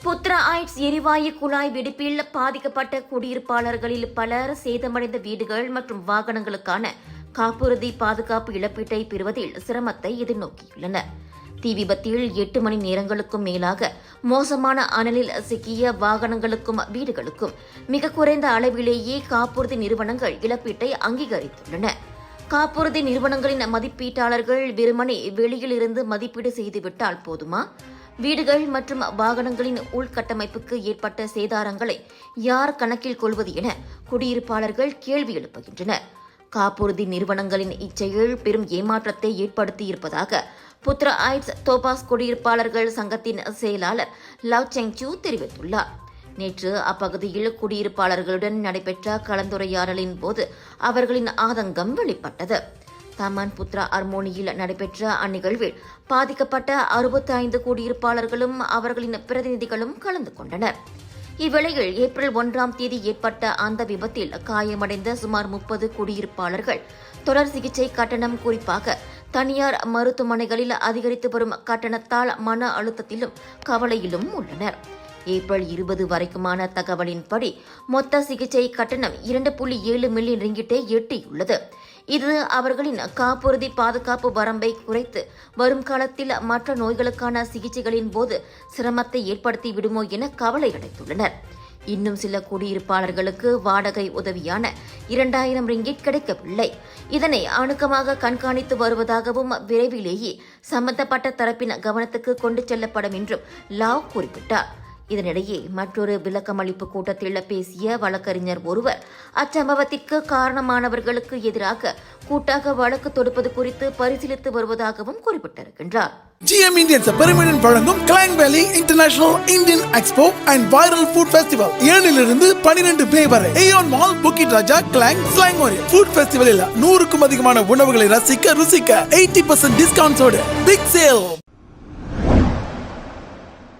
Putra heights எரிவாயு குழாய் வெடிப்பில் பாதிக்கப்பட்ட குடியிருப்பாளர்களில் பலர் சேதமடைந்த வீடுகள் மற்றும் வாகனங்களுக்கான காப்புறுதி பாதுகாப்பு இழப்பீட்டை பெறுவதில் சிரமத்தை எதிர்நோக்கியுள்ளனர். தீ விபத்தில் 8 மணி நேரங்களுக்கும் மேலாக மோசமான அனலில் சிக்கிய வாகனங்களுக்கும் வீடுகளுக்கும் மிக குறைந்த அளவிலேயே காப்புறுதி நிறுவனங்கள் இழப்பீட்டை அங்கீகரித்துள்ளன. காப்புறுதி நிறுவனங்களின் மதிப்பீட்டாளர்கள் வெறுமனே வெளியில் இருந்து மதிப்பீடு செய்துவிட்டால் போதுமா? வீடுகள் மற்றும் வாகனங்களின் உள்கட்டமைப்புக்கு ஏற்பட்ட சேதாரங்களை யார் கணக்கில் கொள்வது என குடியிருப்பாளர்கள் கேள்வி எழுப்புகின்றனர். காப்புறுதி நிறுவனங்களின் இச்செயல் பெரும் ஏமாற்றத்தை ஏற்படுத்தியிருப்பதாக புத்ரா ஐட்ஸ் தோபாஸ் குடியிருப்பாளர்கள் சங்கத்தின் செயலாளர் லவ் செங்சூ தெரிவித்துள்ளார். நேற்று அப்பகுதியில் குடியிருப்பாளர்களுடன் நடைபெற்ற கலந்துரையாடலின் போது அவர்களின் ஆதங்கம் வெளிப்பட்டது. தமான் புத்ரா அர்மோனியில் நடைபெற்ற அந்நிகழ்வில் பாதிக்கப்பட்ட 65 குடியிருப்பாளர்களும் அவர்களின் பிரதிநிதிகளும் கலந்து கொண்டனர். இவ்வேளையில் ஏப்ரல் 1ஆம் தேதி ஏற்பட்ட அந்த விபத்தில் காயமடைந்த சுமார் 30 குடியிருப்பாளர்கள் தொடர் சிகிச்சை கட்டணம், குறிப்பாக தனியார் மருத்துவமனைகளில் அதிகரித்து வரும் கட்டணத்தால் மன அழுத்தத்திலும் கவலையிலும் உள்ளனர். ஏப்ரல் 20 வரைக்குமான தகவலின்படி மொத்த சிகிச்சை கட்டணம் 2.7 மில்லியன் ரிங்கிட்டை எட்டியுள்ளது. இது அவர்களின் காப்புறுதி பாதுகாப்பு வரம்பை குறைத்து வரும் காலத்தில் மற்ற நோய்களுக்கான சிகிச்சைகளின் போது சிரமத்தை ஏற்படுத்தி விடுமோ என கவலை அடைந்துள்ளனர். இன்னும் சில குடியிருப்பாளர்களுக்கு வாடகை உதவியான 2000 ரிங்கிட் கிடைக்கவில்லை. இதனை அணுக்கமாக கண்காணித்து வருவதாகவும் விரைவிலேயே சம்பந்தப்பட்ட தரப்பின் கவனத்துக்கு கொண்டு செல்லப்படும் என்றும் லாவ் குறிப்பிட்டார். இதனிடையே மற்றொரு விளக்கமளிப்பு கூட்டத்தில் பேசிய வழக்கறிஞர் ஒருவர் அச்சம்பவத்திற்கு காரணமானவர்களுக்கு எதிராக கூட்டாக வழக்கு தொடுப்பது குறித்து பரிசீலித்து வருவதாகவும் குறிப்பிட்டிருக்கின்றார். GM Indians பெருமிடன் வழங்கும் கிளாங் வேலி international Indian expo and viral food festival 7 to 12 மே வரை ஏயோன் மால், புக்கிட் ராஜா, கிளாங், ஸ்லாங் ஓரியன் ஃபுட் ஃபெஸ்டிவலில் 100க்கும் அதிகமான உணவுகளை ரசிக்க ருசிக்க 80% டிஸ்கவுண்ட்ஸோடு பிக் சேல்.